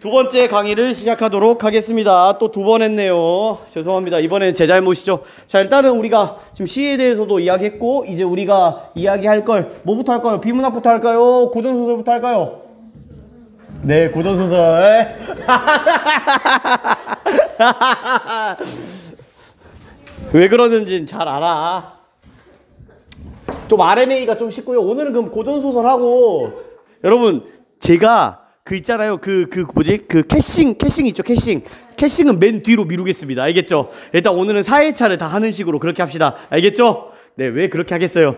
두 번째 강의를 시작하도록 하겠습니다. 또 두 번 했네요. 죄송합니다. 이번엔 제 잘못이죠. 자, 일단은 우리가 지금 시에 대해서도 이야기했고, 이제 우리가 이야기할 걸 뭐부터 할까요? 비문학부터 할까요? 고전소설부터 할까요? 네, 고전소설. 왜 그러는지는 잘 알아. 좀 R&A가 좀 쉽고요. 오늘은 그럼 고전소설하고, 여러분 제가 그 있잖아요. 뭐지? 캐싱 있죠. 캐싱은 맨 뒤로 미루겠습니다. 알겠죠? 일단 오늘은 4회차를 다 하는 식으로 그렇게 합시다. 알겠죠? 네, 왜 그렇게 하겠어요?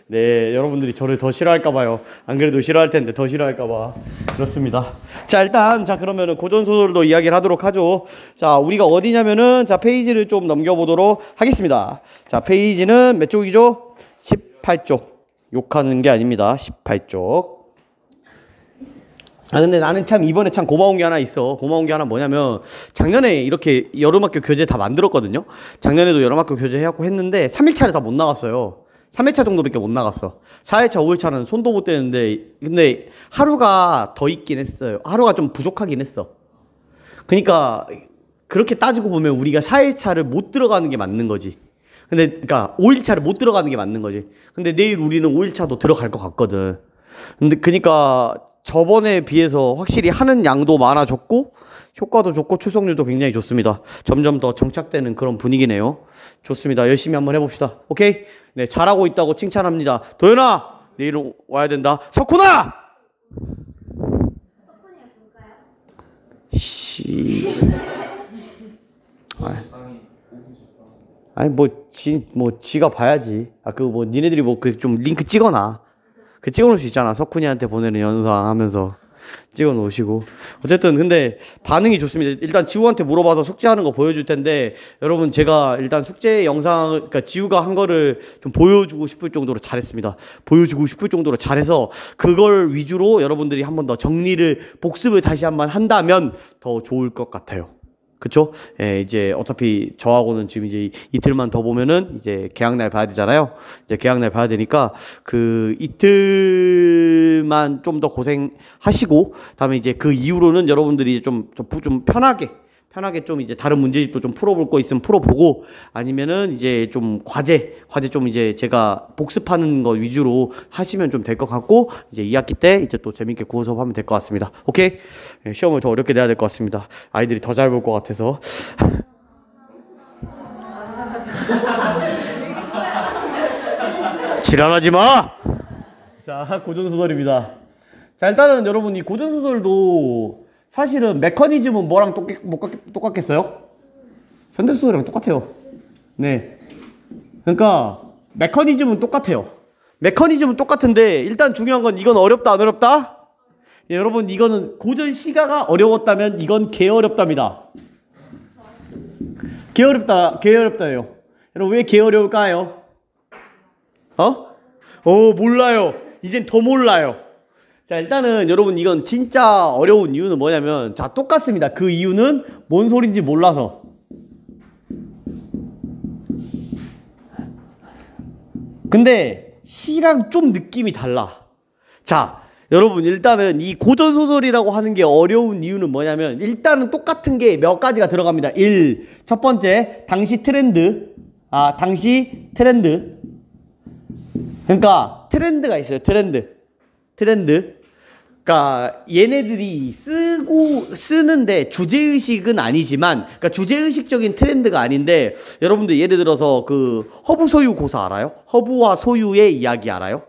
네, 여러분들이 저를 더 싫어할까봐요. 안 그래도 싫어할 텐데 더 싫어할까봐. 그렇습니다. 자, 일단, 그러면은 고전소설도 이야기를 하도록 하죠. 자, 우리가 어디냐면은, 자, 페이지를 좀 넘겨보도록 하겠습니다. 자, 페이지는 몇 쪽이죠? 18쪽. 욕하는 게 아닙니다. 18쪽. 근데 나는 참 이번에 참 고마운 게 하나 있어. 고마운 게 하나 뭐냐면, 작년에 이렇게 여름학교 교재 다 만들었거든요. 작년에도 여름학교 교재 해갖고 했는데 3일차를 다 못 나갔어요. 3회차 정도밖에 못 나갔어. 4회차, 5회차는 손도 못 대는데, 근데 하루가 더 있긴 했어요. 하루가 좀 부족하긴 했어. 그러니까 그렇게 따지고 보면 우리가 4회차를 못 들어가는 게 맞는 거지. 근데 그러니까 5일차를 못 들어가는 게 맞는 거지. 근데 내일 우리는 5일차도 들어갈 것 같거든. 근데 그러니까 저번에 비해서 확실히 하는 양도 많아졌고 효과도 좋고 출석률도 굉장히 좋습니다. 점점 더 정착되는 그런 분위기네요. 좋습니다. 열심히 한번 해봅시다. 오케이? 네, 잘하고 있다고 칭찬합니다. 도연아! 내일은 와야 된다. 석훈아! 석훈이가 볼까요? 씨. 아니 지가 봐야지. 니네들이 좀 링크 찍어놔. 찍어놓을 수 있잖아. 석훈이한테 보내는 영상 하면서 찍어놓으시고. 어쨌든 근데 반응이 좋습니다. 일단 지우한테 물어봐서 숙제하는 거 보여줄 텐데, 여러분 제가 일단 숙제 영상, 그러니까 지우가 한 거를 좀 보여주고 싶을 정도로 잘했습니다. 보여주고 싶을 정도로 잘해서 그걸 위주로 여러분들이 한 번 더 정리를, 복습을 다시 한번 한다면 더 좋을 것 같아요. 그쵸? 예, 이제 어차피 저하고는 지금 이제 이틀만 더 보면은 이제 개학날 봐야 되잖아요. 이제 개학날 봐야 되니까 그 이틀만 좀 더 고생하시고, 다음에 이제 그 이후로는 여러분들이 좀 편하게 좀 이제 다른 문제집도 좀 풀어볼 거 있으면 풀어보고, 아니면은 이제 좀 과제 좀 이제 제가 복습하는 거 위주로 하시면 좀 될 것 같고, 이제 2학기 때 이제 또 재밌게 구호 수업하면 될 것 같습니다. 오케이? 네, 시험을 더 어렵게 내야 될 것 같습니다. 아이들이 더 잘 볼 것 같아서. 지랄하지 마! 자, 고전소설입니다. 자, 일단은 여러분 이 고전소설도 사실은 메커니즘은 뭐랑 똑같겠어요? 현대소설이랑 똑같아요. 네. 그러니까 메커니즘은 똑같아요. 메커니즘은 똑같은데 일단 중요한 건 이건 어렵다 안 어렵다? 예, 여러분 이거는 고전 시가가 어려웠다면 이건 개 어렵답니다. 개 어렵다예요. 여러분 왜 개 어려울까요? 몰라요. 이젠 더 몰라요. 자, 일단은 여러분 이건 진짜 어려운 이유는 뭐냐면, 자, 똑같습니다. 그 이유는 뭔 소린지 몰라서. 근데 시랑 좀 느낌이 달라. 자, 여러분 일단은 이 고전소설이라고 하는 게 어려운 이유는 뭐냐면, 일단은 똑같은 게 몇 가지가 들어갑니다. 첫 번째, 당시 트렌드. 그러니까 트렌드가 있어요. 트렌드. 그러니까 얘네들이 쓰는데 주제의식은 아니지만, 그러니까 주제의식적인 트렌드가 아닌데, 여러분들 예를 들어서 그 허브 소유 고사 알아요? 허브와 소유의 이야기 알아요?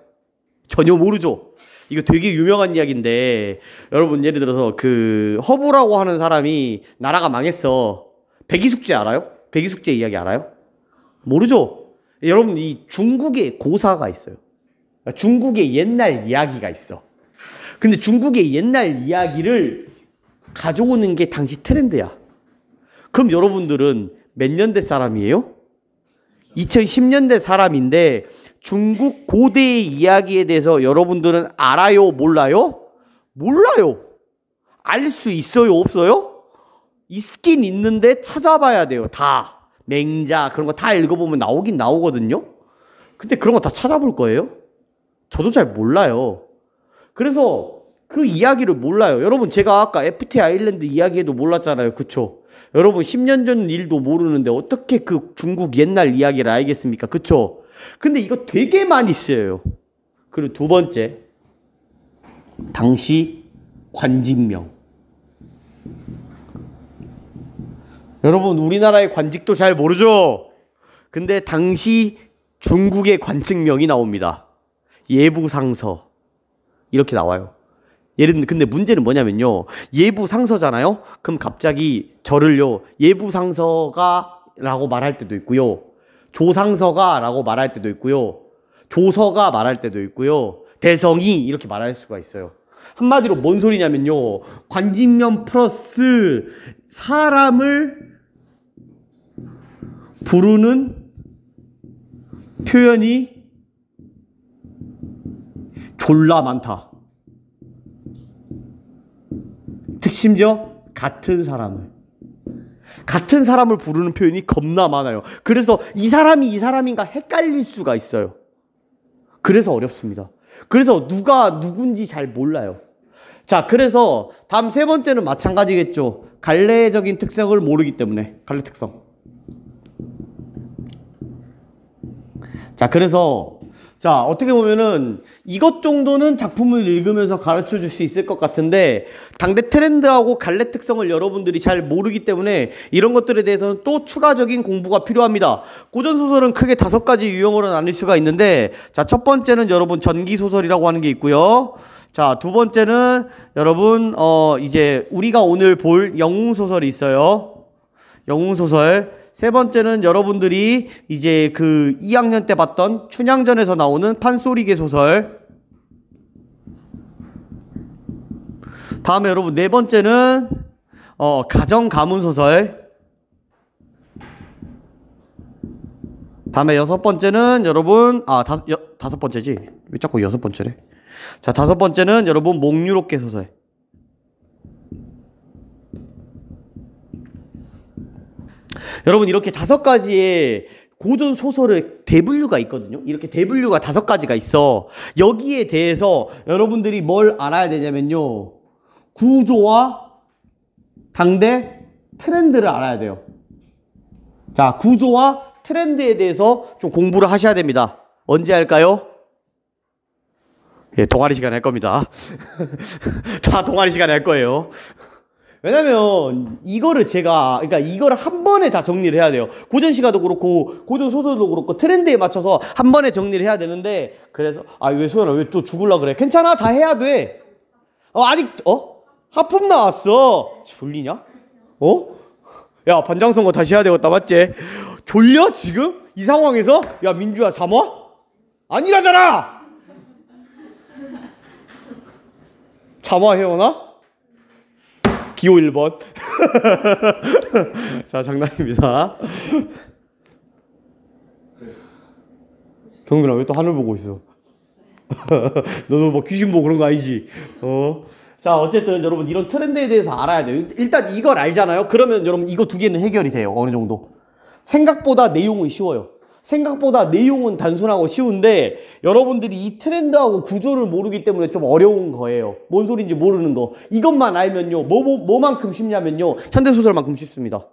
전혀 모르죠? 이거 되게 유명한 이야기인데, 여러분 예를 들어서 그 허브라고 하는 사람이 나라가 망했어. 백이숙제 알아요? 백이숙제 이야기 알아요? 모르죠? 여러분 이 중국에 고사가 있어요. 중국의 옛날 이야기가 있어. 근데 중국의 옛날 이야기를 가져오는 게 당시 트렌드야. 그럼 여러분들은 몇 년대 사람이에요? 2010년대 사람인데 중국 고대의 이야기에 대해서 여러분들은 알아요? 몰라요? 몰라요. 알 수 있어요? 없어요? 있긴 있는데 찾아봐야 돼요. 다. 맹자 그런 거 다 읽어보면 나오긴 나오거든요. 근데 그런 거 다 찾아볼 거예요? 저도 잘 몰라요. 그래서 그 이야기를 몰라요. 여러분 제가 아까 FT 아일랜드 이야기해도 몰랐잖아요. 그쵸? 여러분 10년 전 일도 모르는데 어떻게 그 중국 옛날 이야기를 알겠습니까? 그쵸? 근데 이거 되게 많이 쓰여요. 그리고 두 번째, 당시 관직명. 여러분 우리나라의 관직도 잘 모르죠? 근데 당시 중국의 관직명이 나옵니다. 예부상서 이렇게 나와요. 근데 문제는 뭐냐면요, 예부상서잖아요. 그럼 갑자기 저를요 예부상서가 라고 말할 때도 있고요, 조상서가 라고 말할 때도 있고요, 조서가 말할 때도 있고요, 대성이 이렇게 말할 수가 있어요. 한마디로 뭔 소리냐면요, 관직명 플러스 사람을 부르는 표현이 졸라 많다. 심지어 같은 사람을 부르는 표현이 겁나 많아요. 그래서 이 사람이 이 사람인가 헷갈릴 수가 있어요. 그래서 어렵습니다. 그래서 누가 누군지 잘 몰라요. 자, 그래서 다음 세 번째는 마찬가지겠죠. 갈래적인 특성을 모르기 때문에. 갈래 특성. 자, 그래서 자, 어떻게 보면은 이것 정도는 작품을 읽으면서 가르쳐 줄 수 있을 것 같은데, 당대 트렌드하고 갈래 특성을 여러분들이 잘 모르기 때문에 이런 것들에 대해서는 또 추가적인 공부가 필요합니다. 고전소설은 크게 5가지 유형으로 나눌 수가 있는데, 자, 첫 번째는 여러분 전기소설이라고 하는 게 있고요. 자, 두 번째는 여러분 이제 우리가 오늘 볼 영웅소설이 있어요. 영웅소설. 세 번째는 여러분들이 이제 그 2학년 때 봤던 춘향전에서 나오는 판소리개 소설. 다음에 여러분 네 번째는 가정 가문 소설. 다음에 여섯 번째는 여러분 다섯 번째지? 왜 자꾸 여섯 번째래? 자, 다섯 번째는 여러분 몽유롭게 소설. 여러분 이렇게 5가지의 고전 소설의 대분류가 있거든요. 이렇게 대분류가 5가지가 있어. 여기에 대해서 여러분들이 뭘 알아야 되냐면요, 구조와 당대 트렌드를 알아야 돼요. 자, 구조와 트렌드에 대해서 좀 공부를 하셔야 됩니다. 언제 할까요? 예, 동아리 시간에 할 겁니다. 다 동아리 시간에 할 거예요. 왜냐면 이거를 그러니까 이거를 한 번에 다 정리를 해야 돼요. 고전 시가도 그렇고 고전 소설도 그렇고 트렌드에 맞춰서 한 번에 정리를 해야 되는데, 그래서 왜 소연아 왜 또 죽을라 그래? 괜찮아, 다 해야 돼. 아직 하품 나왔어. 졸리냐? 야, 반장 선거 다시 해야 되겠다, 맞지? 졸려 지금? 이 상황에서? 야, 민주야 잠와? 아니라잖아. 잠와 혜원아? 기호 1번. 자, 장난입니다. 경근아 왜 또 하늘 보고 있어? 너도 뭐 귀신 보고 그런 거 아니지? 자, 어쨌든 여러분 이런 트렌드에 대해서 알아야 돼요. 일단 이걸 알잖아요. 그러면 여러분 이거 2개는 해결이 돼요. 어느 정도. 생각보다 내용은 쉬워요. 생각보다 내용은 단순하고 쉬운데 여러분들이 이 트렌드하고 구조를 모르기 때문에 좀 어려운 거예요. 뭔 소리인지 모르는 거. 이것만 알면요, 뭐만큼 쉽냐면요, 현대소설만큼 쉽습니다.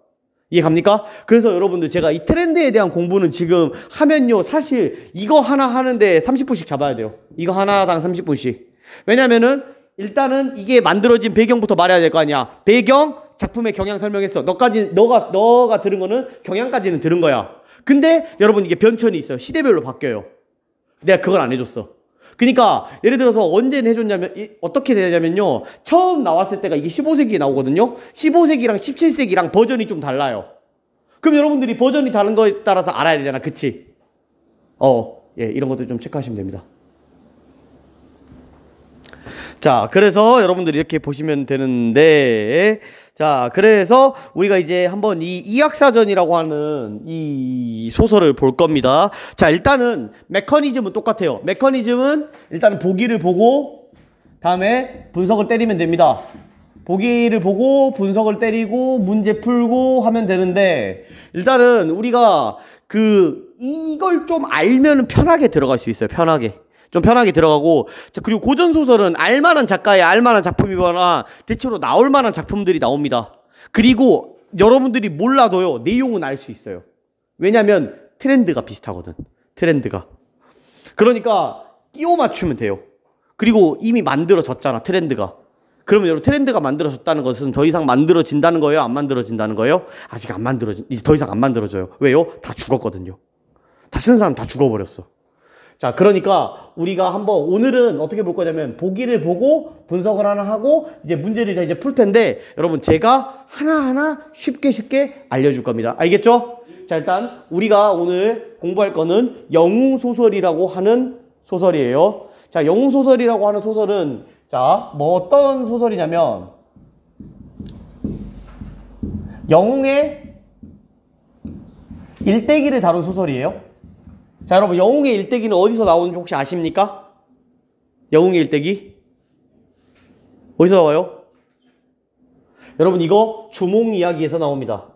이해 갑니까? 그래서 여러분들 제가 이 트렌드에 대한 공부는 지금 하면요, 사실 이거 하나 하는데 30분씩 잡아야 돼요. 이거 하나당 30분씩. 왜냐면은 일단은 이게 만들어진 배경부터 말해야 될 거 아니야. 배경, 작품의 경향 설명했어. 너가 들은 거는 경향까지는 들은 거야. 근데 여러분 이게 변천이 있어요. 시대별로 바뀌어요. 내가 그걸 안 해줬어. 그러니까 예를 들어서 언제 해줬냐면, 어떻게 되냐면요, 처음 나왔을 때가 이게 15세기에 나오거든요. 15세기랑 17세기랑 버전이 좀 달라요. 그럼 여러분들이 버전이 다른 거에 따라서 알아야 되잖아. 그치? 예, 이런 것도 좀 체크하시면 됩니다. 자, 그래서 여러분들이 이렇게 보시면 되는데, 자, 그래서 우리가 이제 한번 이 이학사전이라고 하는 이 소설을 볼 겁니다. 자, 일단은 메커니즘은 똑같아요. 메커니즘은 일단은 보기를 보고 다음에 분석을 때리면 됩니다. 보기를 보고 분석을 때리고 문제 풀고 하면 되는데, 일단은 우리가 이걸 좀 알면 편하게 들어갈 수 있어요. 편하게. 좀 편하게 들어가고. 자, 그리고 고전소설은 알만한 작가의 알만한 작품이거나 대체로 나올 만한 작품들이 나옵니다. 그리고 여러분들이 몰라도요, 내용은 알 수 있어요. 왜냐면 트렌드가 비슷하거든. 트렌드가. 그러니까 끼워 맞추면 돼요. 그리고 이미 만들어졌잖아, 트렌드가. 그러면 여러분, 트렌드가 만들어졌다는 것은 더 이상 만들어진다는 거예요? 안 만들어진다는 거예요? 아직 안 만들어진, 더 이상 안 만들어져요. 왜요? 다 죽었거든요. 다 쓴 사람 다 죽어버렸어. 자, 그러니까 우리가 한번 오늘은 어떻게 볼 거냐면 보기를 보고 분석을 하나 하고 이제 문제를 이제 풀 텐데, 여러분 제가 하나하나 쉽게 알려줄 겁니다. 알겠죠? 자, 일단 우리가 오늘 공부할 거는 영웅소설이라고 하는 소설이에요. 자, 영웅소설이라고 하는 소설은, 자, 뭐 어떤 소설이냐면 영웅의 일대기를 다룬 소설이에요. 자, 여러분 영웅의 일대기는 어디서 나오는지 혹시 아십니까? 영웅의 일대기 어디서 나와요? 여러분 이거 주몽 이야기에서 나옵니다.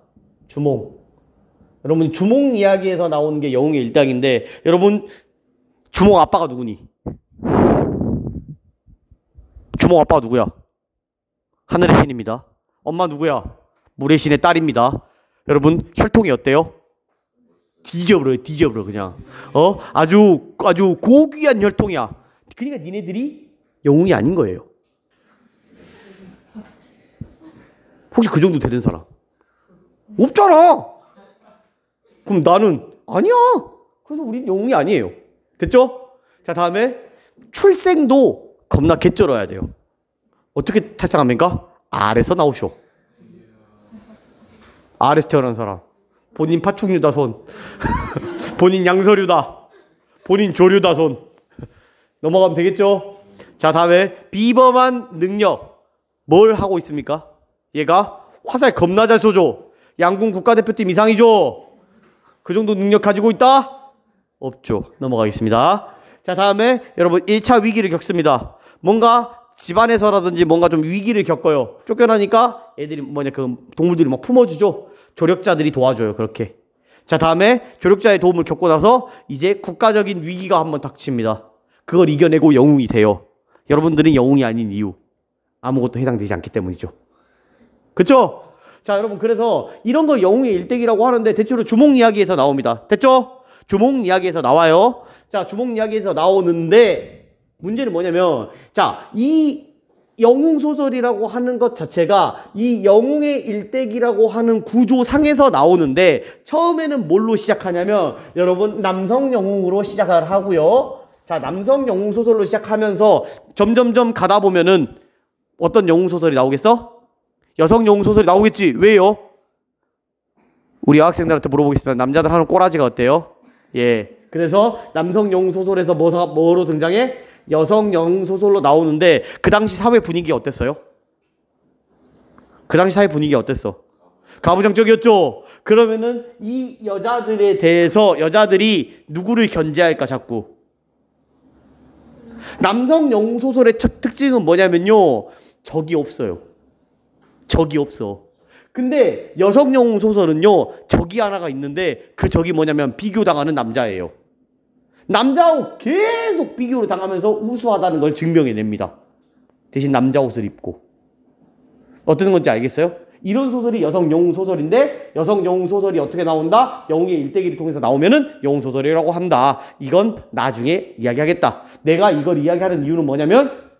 주몽. 여러분 주몽 이야기에서 나오는 게 영웅의 일대기인데, 여러분 주몽 아빠가 누구니? 주몽 아빠가 누구야? 하늘의 신입니다. 엄마 누구야? 물의 신의 딸입니다. 여러분 혈통이 어때요? 뒤져버려 그냥. 아주 고귀한 혈통이야. 그러니까 니네들이 영웅이 아닌 거예요. 혹시 그 정도 되는 사람? 없잖아. 그럼 나는 아니야. 그래서 우린 영웅이 아니에요. 됐죠? 자, 다음에 출생도 겁나 개쩔어야 돼요. 어떻게 탈상합니까? 알에서 나오쇼. 알에서 태어난 사람. 본인 파충류다 손. 본인 양서류다. 본인 조류다 손. 넘어가면 되겠죠? 자, 다음에 비범한 능력. 뭘 하고 있습니까? 얘가 화살 겁나 잘 쏘죠. 양궁 국가대표팀 이상이죠. 그 정도 능력 가지고 있다? 없죠. 넘어가겠습니다. 자, 다음에 여러분 1차 위기를 겪습니다. 뭔가 집안에서라든지 뭔가 좀 위기를 겪어요. 쫓겨나니까 애들이 그 동물들이 막 품어주죠. 조력자들이 도와줘요. 그렇게. 자, 다음에 조력자의 도움을 겪고 나서 이제 국가적인 위기가 한번 닥칩니다. 그걸 이겨내고 영웅이 돼요. 여러분들은 영웅이 아닌 이유, 아무것도 해당되지 않기 때문이죠. 그쵸? 자, 여러분 그래서 이런 걸 영웅의 일대기라고 하는데 대체로 주몽 이야기에서 나옵니다. 됐죠? 주몽 이야기에서 나와요. 자, 주몽 이야기에서 나오는데 문제는 뭐냐면, 자, 이 영웅소설이라고 하는 것 자체가 이 영웅의 일대기라고 하는 구조상에서 나오는데, 처음에는 뭘로 시작하냐면 여러분 남성 영웅으로 시작을 하고요. 자, 남성 영웅소설로 시작하면서 점점점 가다 보면은 어떤 영웅소설이 나오겠어? 여성 영웅소설이 나오겠지. 왜요? 우리 여학생들한테 물어보겠습니다. 남자들 하는 꼬라지가 어때요? 예. 그래서 남성 영웅소설에서 뭐로 등장해? 여성 영웅소설로 나오는데, 그 당시 사회 분위기 어땠어요? 그 당시 사회 분위기 어땠어? 가부장적이었죠? 그러면은 이 여자들에 대해서 여자들이 누구를 견제할까 자꾸? 남성 영웅소설의 첫 특징은 뭐냐면요, 적이 없어요. 적이 없어. 근데 여성 영웅소설은요, 적이 하나가 있는데 그 적이 뭐냐면 비교당하는 남자예요. 남자하고 계속 비교를 당하면서 우수하다는 걸 증명해냅니다. 대신 남자 옷을 입고. 어떤 건지 알겠어요? 이런 소설이 여성 영웅 소설인데, 여성 영웅 소설이 어떻게 나온다? 영웅의 일대기를 통해서 나오면은 영웅 소설이라고 한다. 이건 나중에 이야기하겠다. 내가 이걸 이야기하는 이유는 뭐냐면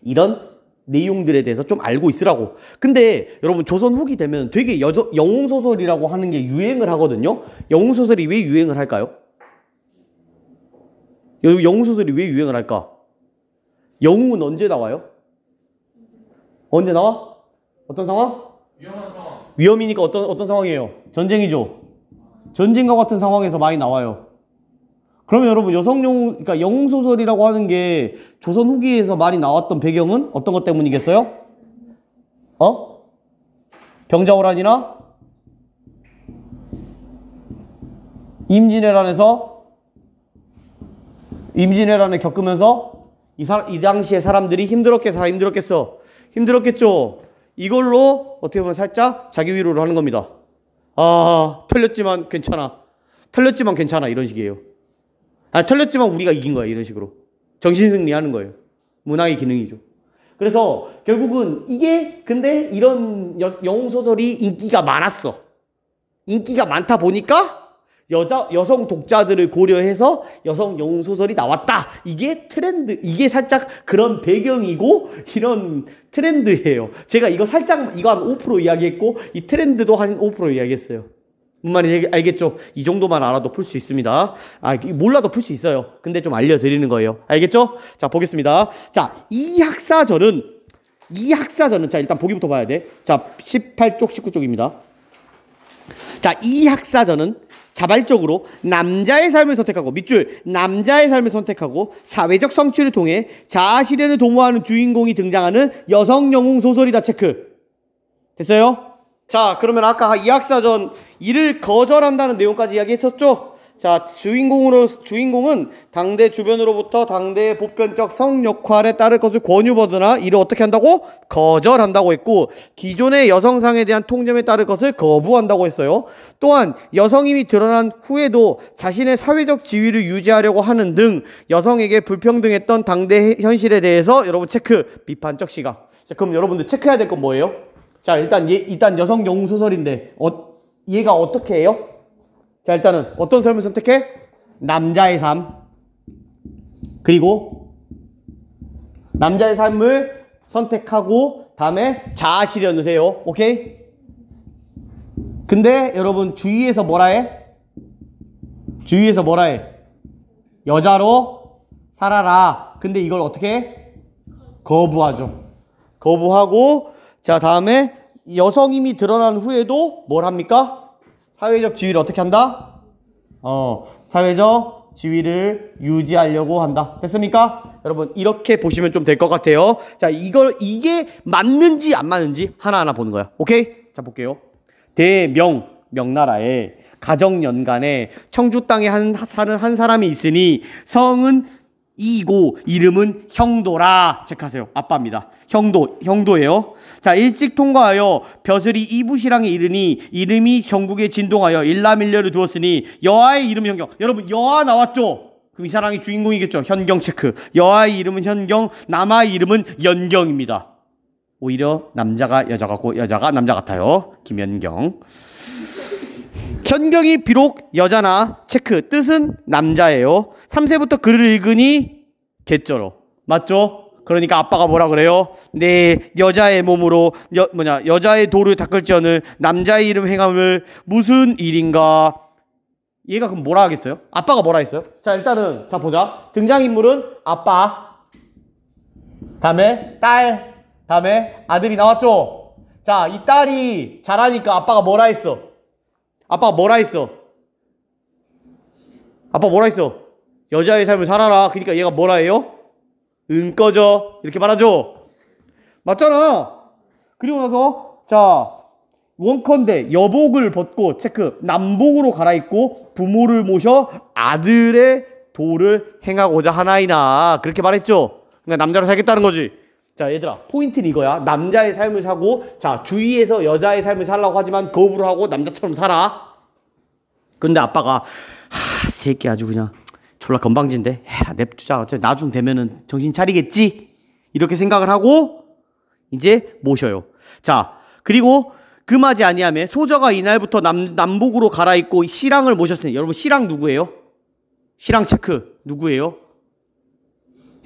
이런 내용들에 대해서 좀 알고 있으라고. 근데 여러분 조선 후기 되면 되게 영웅 소설이라고 하는 게 유행을 하거든요. 영웅 소설이 왜 유행을 할까요? 영웅소설이 왜 유행을 할까? 영웅은 언제 나와요? 언제 나와? 어떤 상황? 위험한 상황. 위험이니까 어떤 상황이에요? 전쟁이죠. 전쟁과 같은 상황에서 많이 나와요. 그러면 여러분 그러니까 영웅소설이라고 하는 게 조선 후기에서 많이 나왔던 배경은 어떤 것 때문이겠어요? 병자호란이나 임진왜란을 겪으면서 이 당시에 사람들이 힘들었겠어. 힘들었겠죠. 이걸로 어떻게 보면 살짝 자기 위로를 하는 겁니다. 아, 털렸지만 괜찮아. 이런 식이에요. 아, 틀렸지만 우리가 이긴 거야. 이런 식으로. 정신승리하는 거예요. 문학의 기능이죠. 그래서 결국은 이게 근데 이런 영웅소설이 인기가 많았어. 인기가 많다 보니까 여성 독자들을 고려해서 여성 영웅소설이 나왔다. 이게 트렌드, 이게 살짝 그런 배경이고 이런 트렌드예요. 제가 이거 살짝, 이거 한 5% 이야기했고 이 트렌드도 한 5% 이야기했어요. 무슨 말인지 알겠죠? 이 정도만 알아도 풀 수 있습니다. 아, 몰라도 풀 수 있어요. 근데 좀 알려드리는 거예요. 알겠죠? 자, 보겠습니다. 자, 이 학사전은 자, 일단 보기부터 봐야 돼. 자, 18쪽, 19쪽입니다. 자, 이 학사전은 자발적으로 남자의 삶을 선택하고 밑줄 남자의 삶을 선택하고 사회적 성취를 통해 자아 실현을 도모하는 주인공이 등장하는 여성 영웅 소설이다. 체크. 됐어요? 자, 그러면 아까 이 학사전 이를 거절한다는 내용까지 이야기했었죠? 자, 주인공은 당대 주변으로부터 당대의 보편적 성 역할에 따를 것을 권유받으나 이를 어떻게 한다고? 거절한다고 했고, 기존의 여성상에 대한 통념에 따를 것을 거부한다고 했어요. 또한 여성임이 드러난 후에도 자신의 사회적 지위를 유지하려고 하는 등 여성에게 불평등했던 당대 현실에 대해서 여러분 체크. 비판적 시각. 자, 그럼 여러분들 체크해야 될 건 뭐예요? 자, 일단 여성 영웅 소설인데 얘가 어떻게 해요? 자, 일단은 어떤 삶을 선택해? 남자의 삶. 그리고 남자의 삶을 선택하고 다음에 자아 실현을 해요. 오케이? 근데 여러분 주위에서 뭐라 해? 주위에서 뭐라 해? 여자로 살아라. 근데 이걸 어떻게 해? 거부하죠. 거부하고 자, 다음에 여성임이 드러난 후에도 뭘 합니까? 사회적 지위를 어떻게 한다? 사회적 지위를 유지하려고 한다. 됐습니까? 여러분 이렇게 보시면 좀 될 것 같아요. 자, 이게 맞는지 안 맞는지 하나하나 보는 거야. 오케이? 자, 볼게요. 명나라에 가정연간에 청주 땅에 사는 한 사람이 있으니 성은 이고 이름은 형도라. 체크하세요. 아빠입니다. 형도예요. 자, 일찍 통과하여 벼슬이 이부시랑에 이르니 이름이 전국에 진동하여 일남일녀를 두었으니 여아의 이름 현경. 여러분 여아 나왔죠? 그럼 이 사람이 주인공이겠죠? 현경 체크. 여아의 이름은 현경, 남아의 이름은 연경입니다. 오히려 남자가 여자 같고 여자가 남자 같아요. 김연경. 현경이 비록 여자나 체크 뜻은 남자예요. 3세부터 글을 읽으니 개쩔어. 맞죠? 그러니까 아빠가 뭐라 그래요? 내 여자의 몸으로 여자의 도를 닦을지어는 남자의 이름 행함을 무슨 일인가. 얘가 그럼 뭐라 하겠어요? 아빠가 뭐라 했어요? 자, 일단은 자 보자. 등장인물은 아빠, 다음에 딸, 다음에 아들이 나왔죠? 자, 이 딸이 잘하니까 아빠가 뭐라 했어? 아빠가 뭐라 했어? 아빠 뭐라 했어? 여자의 삶을 살아라. 그러니까 얘가 뭐라 해요? 응 꺼져. 이렇게 말하죠? 맞잖아. 그리고 나서 자, 원컨대 여복을 벗고 체크 남복으로 갈아입고 부모를 모셔 아들의 도를 행하고자 하나이나. 그렇게 말했죠? 그러니까 남자로 살겠다는 거지. 자, 얘들아, 포인트는 이거야. 남자의 삶을 사고, 자, 주위에서 여자의 삶을 살라고 하지만 거부를 하고 남자처럼 살아. 근데 아빠가 새끼 아주 그냥 졸라 건방진데 해라 냅두자. 어차피 나중 되면은 정신 차리겠지. 이렇게 생각을 하고 이제 모셔요. 자, 그리고 금하지 아니하며 소저가 이날부터 남복으로 갈아입고 신랑을 모셨으니, 여러분 신랑 누구예요? 신랑 체크. 누구예요?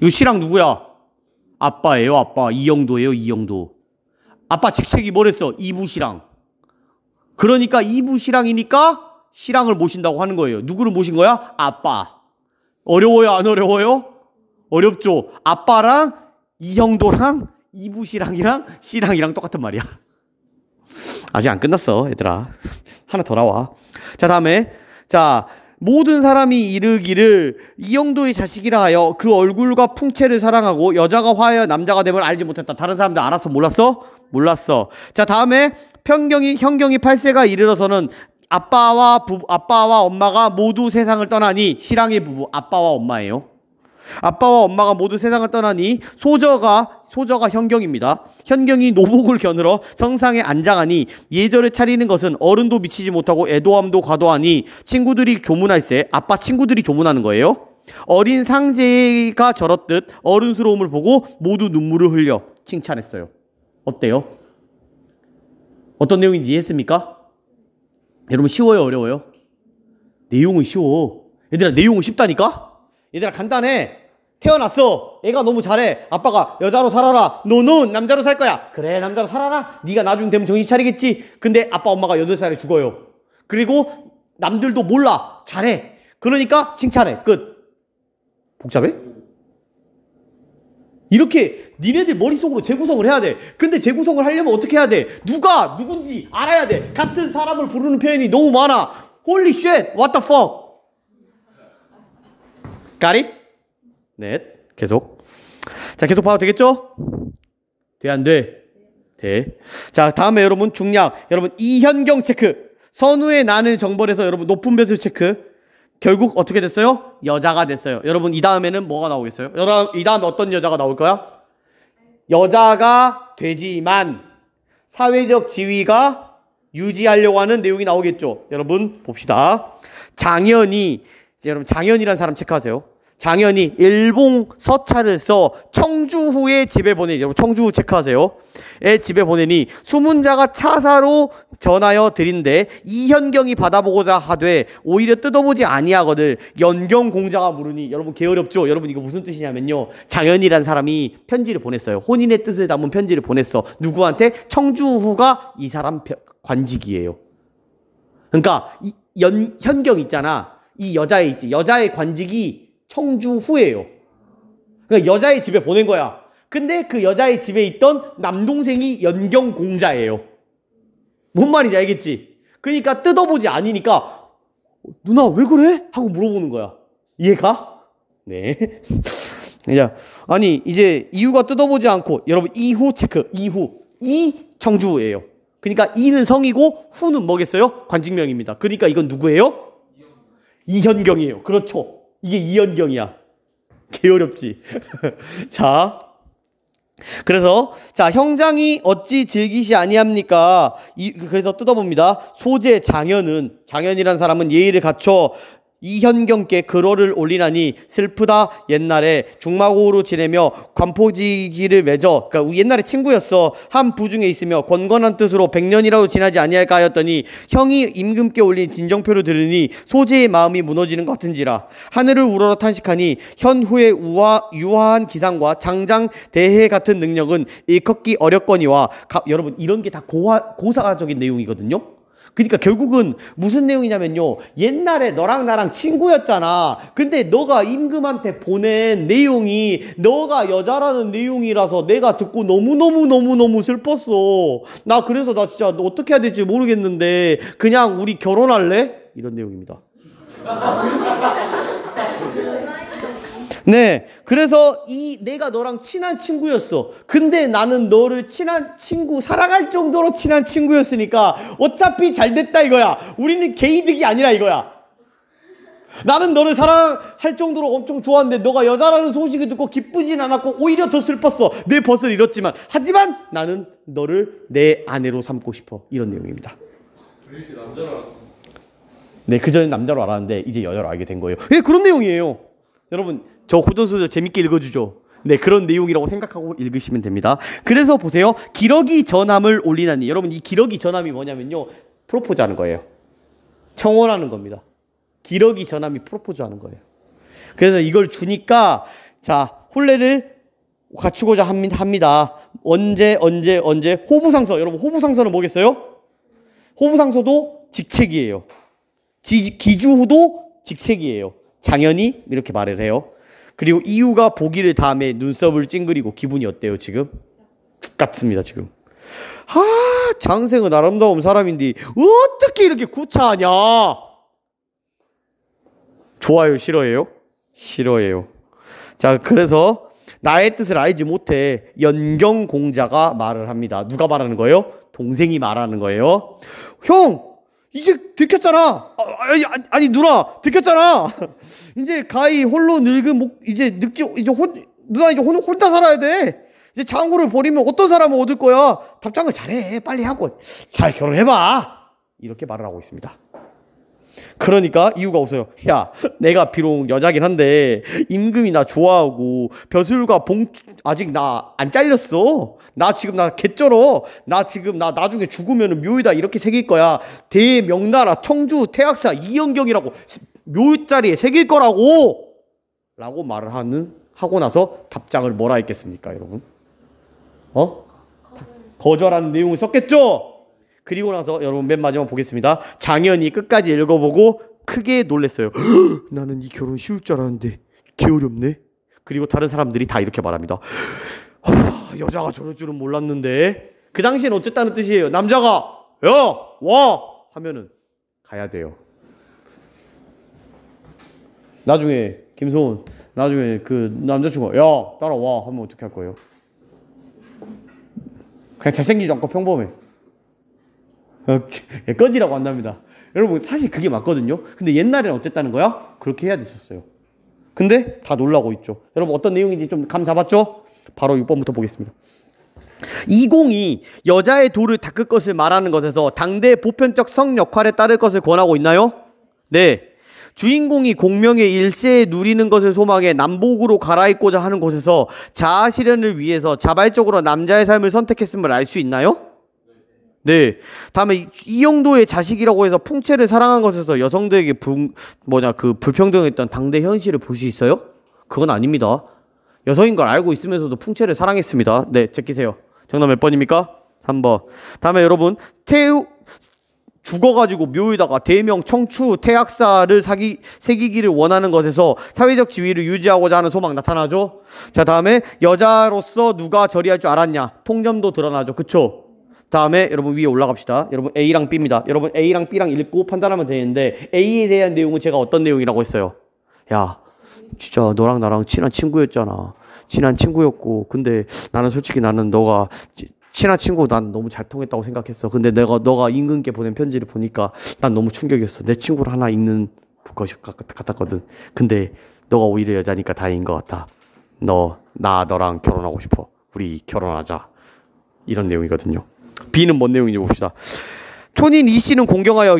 이거 신랑 누구야? 아빠예요. 아빠. 이영도예요. 이영도. 아빠 직책이 뭐랬어? 이부신랑. 그러니까 이부신랑이니까 신랑을 모신다고 하는 거예요. 누구를 모신 거야? 아빠. 어려워요? 안 어려워요? 어렵죠? 아빠랑 이형도랑 이부신랑이랑 신랑이랑 똑같은 말이야. 아직 안 끝났어, 얘들아. 하나 더 나와. 자, 다음에 자, 모든 사람이 이르기를 이영도의 자식이라 하여 그 얼굴과 풍채를 사랑하고 여자가 화하여 남자가 됨을 알지 못했다. 다른 사람들 알았어? 몰랐어? 몰랐어. 자, 다음에 현경이 8세가 이르러서는 아빠와 엄마가 모두 세상을 떠나니, 신랑의 부부 아빠와 엄마예요. 아빠와 엄마가 모두 세상을 떠나니 소저가 현경입니다. 현경이 노복을 겨누러 성상에 앉아가니 예절을 차리는 것은 어른도 미치지 못하고 애도함도 과도하니 친구들이 조문할세. 아빠 친구들이 조문하는 거예요. 어린 상제가 저렇듯 어른스러움을 보고 모두 눈물을 흘려 칭찬했어요. 어때요? 어떤 내용인지 이해했습니까? 여러분 쉬워요, 어려워요? 내용은 쉬워. 얘들아, 내용은 쉽다니까? 얘들아, 간단해. 태어났어. 애가 너무 잘해. 아빠가 여자로 살아라. 너는 남자로 살 거야. 그래, 남자로 살아라. 네가 나중 되면 정신 차리겠지. 근데 아빠 엄마가 8살에 죽어요. 그리고 남들도 몰라. 잘해. 그러니까 칭찬해. 끝. 복잡해? 이렇게 니네들 머릿속으로 재구성을 해야 돼. 근데 재구성을 하려면 어떻게 해야 돼? 누가 누군지 알아야 돼. 같은 사람을 부르는 표현이 너무 많아. Holy shit, what the fuck? Got it? 네, 계속. 자, 계속 봐도 되겠죠? 돼, 안 돼? 돼. 자, 다음에 여러분 중략. 여러분 이현경 체크. 선우의 나는 정벌에서 여러분 높은 변수 체크. 결국 어떻게 됐어요? 여자가 됐어요. 여러분 이 다음에는 뭐가 나오겠어요? 여러분 이 다음에 어떤 여자가 나올 거야? 여자가 되지만 사회적 지위가 유지하려고 하는 내용이 나오겠죠. 여러분 봅시다. 장현이, 이제 여러분 장현이라는 사람 체크하세요. 장현이 일본 서찰을 써 청주후의 집에 보내니, 여러분 청주후 체크하세요. 의 집에 보내니 수문자가 차사로 전하여 드린데 이현경이 받아보고자 하되 오히려 뜯어보지 아니하거늘 연경공자가 물으니. 여러분 개 어렵죠? 여러분 이거 무슨 뜻이냐면요, 장현이란 사람이 편지를 보냈어요. 혼인의 뜻을 담은 편지를 보냈어. 누구한테? 청주후가 이 사람 관직이에요. 그러니까 현경 있잖아, 이 여자애 있지, 여자의 관직이 청주후예요. 그러니까 여자의 집에 보낸 거야. 근데 그 여자의 집에 있던 남동생이 연경공자예요. 뭔 말인지 알겠지? 그러니까 뜯어보지 않으니까 누나 왜 그래? 하고 물어보는 거야. 이해가? 네. 아니 이제 이유가 뜯어보지 않고, 여러분 이후 체크. 이후. 이 청주예요. 그러니까 이는 성이고 후는 뭐겠어요? 관직명입니다. 그러니까 이건 누구예요? 이현경이에요. 그렇죠. 이게 이현경이야. 개어렵지. 자, 그래서 자, 형장이 어찌 즐기시 아니합니까? 그래서 뜯어봅니다. 소재 장현이란 사람은 예의를 갖춰 이현경께 글어를 올리나니 슬프다. 옛날에 중마고로 지내며 관포지기를 맺어, 그러니까 옛날에 친구였어. 한 부중에 있으며 권건한 뜻으로 100년이라도 지나지 아니할까 하였더니 형이 임금께 올린 진정표를 들으니 소재의 마음이 무너지는 것 같은지라. 하늘을 우러러 탄식하니 현후의 유화한 기상과 장장 대해 같은 능력은 일컫기 어렵거니와. 여러분 이런 게 다 고사적인 내용이거든요. 그러니까 결국은 무슨 내용이냐면요, 옛날에 너랑 나랑 친구였잖아. 근데 너가 임금한테 보낸 내용이 너가 여자라는 내용이라서 내가 듣고 너무너무 슬펐어. 그래서 나 진짜 어떻게 해야 될지 모르겠는데 그냥 우리 결혼할래? 이런 내용입니다. 네, 그래서 내가 너랑 친한 친구였어. 근데 나는 너를 친한 친구, 사랑할 정도로 친한 친구였으니까 어차피 잘 됐다 이거야. 우리는 개이득이 아니라 이거야. 나는 너를 사랑할 정도로 엄청 좋아하는데 너가 여자라는 소식을 듣고 기쁘진 않았고 오히려 더 슬펐어. 내 벗을 잃었지만, 하지만 나는 너를 내 아내로 삼고 싶어. 이런 내용입니다. 이렇게 남자로 알았어. 네, 그전엔 남자로 알았는데 이제 여자로 알게 된 거예요. 예, 그런 내용이에요. 여러분 저 고전소설 재밌게 읽어주죠. 네, 그런 내용이라고 생각하고 읽으시면 됩니다. 그래서 보세요. 기러기 전함을 올리나니. 여러분 이 기러기 전함이 뭐냐면요, 프로포즈하는 거예요. 청혼하는 겁니다. 기러기 전함이 프로포즈하는 거예요. 그래서 이걸 주니까 자, 혼례를 갖추고자 합니다. 언제 호부상서. 여러분 호부상서는 뭐겠어요? 호부상서도 직책이에요. 기주후도 직책이에요. 장현이 이렇게 말을 해요. 그리고 이유가 보기를 다음에 눈썹을 찡그리고 기분이 어때요 지금? 죽같습니다 지금. 장생은 아름다운 사람인데 어떻게 이렇게 구차하냐? 좋아요, 싫어해요? 싫어해요. 자, 그래서 나의 뜻을 알지 못해 연경공자가 말을 합니다. 누가 말하는 거예요? 동생이 말하는 거예요. 형! 이제 들켰잖아. 아니 누나 들켰잖아. 이제 가히 홀로 늙은 누나 이제 혼자 살아야 돼. 이제 장구를 버리면 어떤 사람을 얻을 거야? 답장을 잘해. 빨리 하고 잘 결혼해봐. 이렇게 말을 하고 있습니다. 그러니까 이유가 없어요. 야, 내가 비록 여자긴 한데 임금이 나 좋아하고 벼슬과 봉 아직 나 안 잘렸어. 나 지금 나 개쩔어. 나 지금 나 나중에 죽으면 묘에다 이렇게 새길 거야. 대명나라 청주 태학사 이영경이라고 묘 자리에 새길 거라고 라고 말을 하고 나서 답장을 뭐라 했겠습니까, 여러분? 거절하는 내용을 썼겠죠? 그리고 나서 여러분 맨 마지막 보겠습니다. 장현이 끝까지 읽어보고 크게 놀랬어요. 나는 이 결혼 쉬울 줄 알았는데 게으렵네. 그리고 다른 사람들이 다 이렇게 말합니다. 여자가 저럴 줄은 몰랐는데. 그 당시엔 어쨌다는 뜻이에요. 남자가 야, 와 하면은 가야 돼요. 나중에 김소은 나중에 그 남자친구가 야 따라와 하면 어떻게 할 거예요? 그냥 잘생기지 않고 평범해. 꺼지라고 한답니다. 여러분 사실 그게 맞거든요. 근데 옛날에는 어쨌다는 거야? 그렇게 해야 됐었어요. 근데 다 놀라고 있죠. 여러분 어떤 내용인지 좀 감 잡았죠? 바로 6번부터 보겠습니다. 202 여자의 도를 닦을 것을 말하는 것에서 당대 보편적 성 역할에 따를 것을 권하고 있나요? 네. 주인공이 공명의 일세에 누리는 것을 소망해 남복으로 갈아입고자 하는 곳에서 자아 실현을 위해서 자발적으로 남자의 삶을 선택했음을 알 수 있나요? 네. 다음에 이영도의 자식이라고 해서 풍채를 사랑한 것에서 여성들에게 불평등했던 당대 현실을 볼 수 있어요? 그건 아닙니다. 여성인 걸 알고 있으면서도 풍채를 사랑했습니다. 네, 제끼세요. 정답 몇 번입니까? 3번. 다음에 여러분 죽어가지고 묘에다가 대명 청추 태학사를 새기기를 원하는 것에서 사회적 지위를 유지하고자 하는 소망 나타나죠? 자, 다음에 여자로서 누가 저리할 줄 알았냐? 통념도 드러나죠. 그쵸? 다음에 여러분 위에 올라갑시다. 여러분 A랑 B입니다. 여러분 A랑 B랑 읽고 판단하면 되는데 A에 대한 내용은 제가 어떤 내용이라고 했어요? 야, 진짜 너랑 나랑 친한 친구였잖아. 친한 친구였고 근데 나는 너가 친한 친구 난 너무 잘 통했다고 생각했어. 근데 너가 임금께 보낸 편지를 보니까 난 너무 충격이었어. 내 친구를 하나 읽는 것이 같았거든. 근데 너가 오히려 여자니까 다행인 것 같아. 너랑 결혼하고 싶어. 우리 결혼하자. 이런 내용이거든요. B는 뭔 내용인지 봅시다. 촌인 이 씨는 공경하여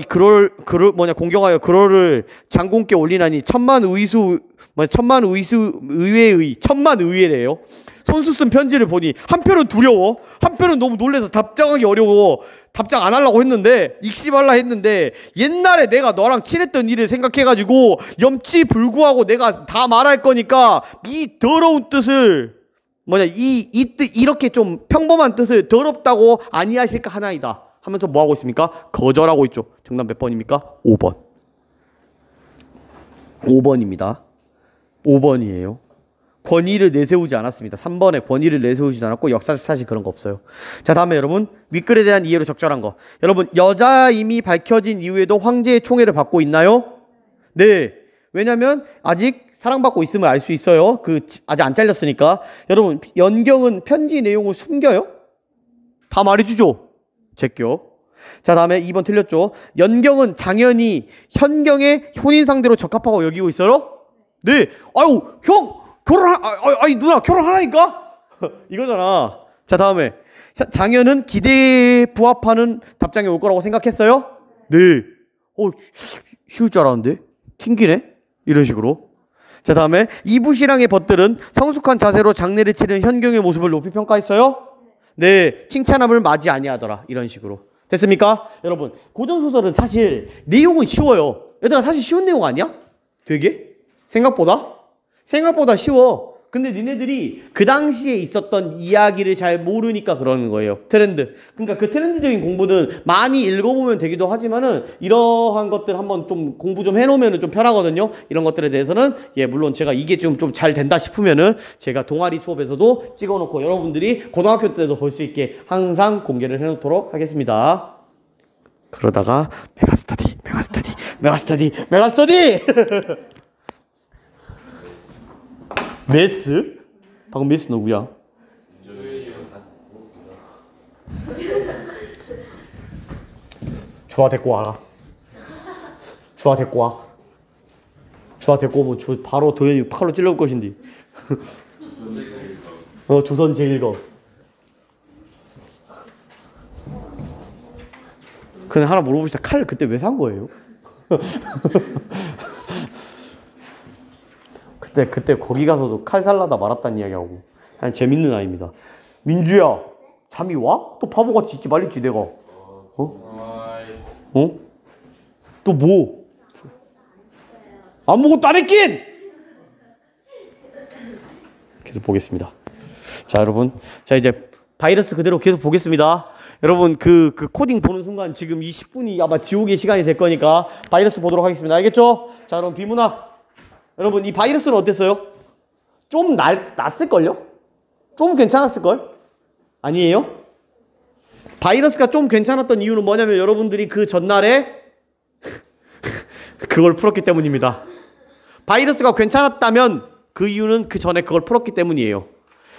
그러를 장공께 올리나니 천만 의외래요. 손수 쓴 편지를 보니 한편은 두려워, 한편은 너무 놀라서 답장하기 어려워. 답장 안 하려고 했는데 익시말라 했는데 옛날에 내가 너랑 친했던 일을 생각해가지고 염치불구하고 내가 다 말할 거니까 이 더러운 뜻을 이렇게 좀 평범한 뜻을 더럽다고 아니하실까 하나이다 하면서 뭐 하고 있습니까? 거절하고 있죠. 정답 몇 번입니까? 5번. 5번입니다. 5번이에요. 권위를 내세우지 않았습니다. 3번에 권위를 내세우지 않았고 역사적 사실 그런 거 없어요. 자, 다음에 여러분 윗글에 대한 이해로 적절한 거. 여러분 여자임이 밝혀진 이후에도 황제의 총애를 받고 있나요? 네. 왜냐면 아직 사랑받고 있음을 알 수 있어요. 아직 안 잘렸으니까. 여러분 연경은 편지 내용을 숨겨요? 다 말해주죠. 제껴. 자, 다음에 2번 틀렸죠. 연경은 장현이 현경의 혼인 상대로 적합하고 여기고 있어요? 네. 아유 형 아니 누나 결혼하라니까? 이거잖아. 자, 다음에 장현은 기대에 부합하는 답장이 올 거라고 생각했어요? 네. 쉬울 줄 알았는데 튕기네? 이런 식으로. 자, 다음에 이부신앙의 벗들은 성숙한 자세로 장례를 치른 현경의 모습을 높이 평가했어요? 네. 칭찬함을 맞이 아니하더라. 이런 식으로. 됐습니까? 여러분 고전소설은 사실 내용은 쉬워요. 얘들아 사실 쉬운 내용 아니야? 되게? 생각보다 쉬워. 근데 니네들이 그 당시에 있었던 이야기를 잘 모르니까 그러는 거예요. 트렌드. 그러니까 그 트렌드적인 공부는 많이 읽어보면 되기도 하지만은 이러한 것들 한번 좀 공부 좀 해놓으면 좀 편하거든요. 이런 것들에 대해서는 물론 제가 이게 좀 잘 된다 싶으면은 제가 동아리 수업에서도 찍어놓고 여러분들이 고등학교 때도 볼 수 있게 항상 공개를 해놓도록 하겠습니다. 그러다가 메가스터디 메스? 방금 메스 누구야? 주아 데리고 와라. 주아 데리고 오면 바로 도현이 칼로 찔러볼 것인데. 조선 제1검. 그냥 하나 물어봅시다. 칼 그때 왜 산 거예요? 그때 거기 가서도 칼 살라다 말았다는 이야기하고. 그냥 재밌는 아이입니다. 민주야, 잠이 와? 또 바보같이 있지 말랬지 내가. 어? 또 뭐? 아무것도 안 했긴! 계속 보겠습니다. 자, 여러분. 자, 이제 바이러스 그대로 계속 보겠습니다. 여러분, 그 코딩 보는 순간 지금 이 10분이 아마 지옥의 시간이 될 거니까 바이러스 보도록 하겠습니다. 알겠죠? 자, 그럼 비문학. 여러분, 이 바이러스는 어땠어요? 좀 낫을걸요? 좀 괜찮았을걸? 아니에요? 바이러스가 좀 괜찮았던 이유는 뭐냐면 여러분들이 그 전날에 그걸 풀었기 때문입니다. 바이러스가 괜찮았다면 그 이유는 그 전에 그걸 풀었기 때문이에요.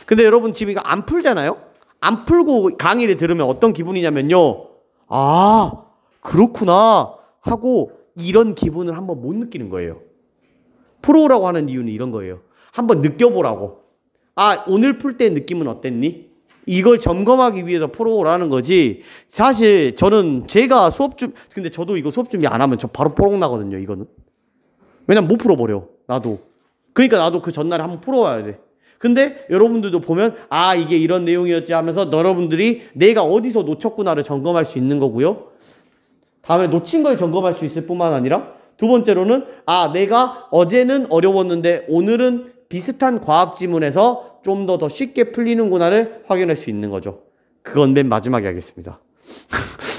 근데 여러분 지금 이거 안 풀잖아요? 안 풀고 강의를 들으면 어떤 기분이냐면요. 아, 그렇구나 하고 이런 기분을 한번 못 느끼는 거예요. 프로라고 하는 이유는 이런 거예요. 한번 느껴보라고. 아, 오늘 풀 때 느낌은 어땠니? 이걸 점검하기 위해서 프로라는 거지. 사실 저는 제가 근데 저도 이거 수업 준비 안 하면 저 바로 뽀록 나거든요, 이거는. 왜냐면 못 풀어버려, 나도. 그러니까 나도 그 전날에 한번 풀어와야 돼. 근데 여러분들도 보면 아, 이게 이런 내용이었지 하면서 여러분들이 내가 어디서 놓쳤구나를 점검할 수 있는 거고요. 다음에 놓친 걸 점검할 수 있을 뿐만 아니라 두 번째로는 아, 내가 어제는 어려웠는데 오늘은 비슷한 과학 지문에서 좀 더 쉽게 풀리는구나를 확인할 수 있는 거죠. 그건 맨 마지막에 하겠습니다.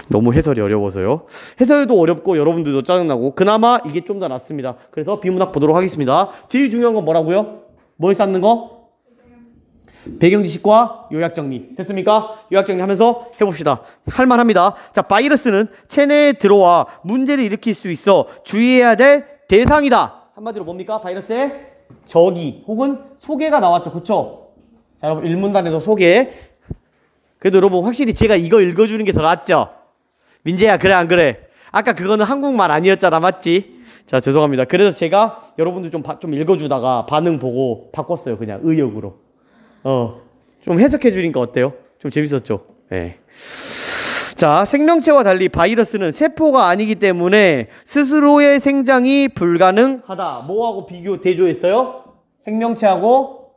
너무 해설이 어려워서요. 해설도 어렵고 여러분들도 짜증나고 그나마 이게 좀 더 낫습니다. 그래서 비문학 보도록 하겠습니다. 제일 중요한 건 뭐라고요? 뭘 쌓는 거? 배경 지식과 요약 정리. 됐습니까? 요약 정리하면서 해봅시다. 할만합니다. 자, 바이러스는 체내에 들어와 문제를 일으킬 수 있어 주의해야 될 대상이다. 한마디로 뭡니까? 바이러스의 적이 혹은 소개가 나왔죠. 그쵸? 자, 여러분 일문단에서 소개. 그래도 여러분 확실히 제가 이거 읽어주는 게 더 낫죠? 민재야, 그래 안 그래? 아까 그거는 한국말 아니었잖아, 맞지? 자, 죄송합니다. 그래서 제가 여러분들 좀 읽어주다가 반응 보고 바꿨어요. 그냥 의욕으로. 좀 해석해 주니까 어때요? 좀 재밌었죠? 네. 자, 생명체와 달리 바이러스는 세포가 아니기 때문에 스스로의 생장이 불가능하다. 뭐하고 대조했어요? 생명체하고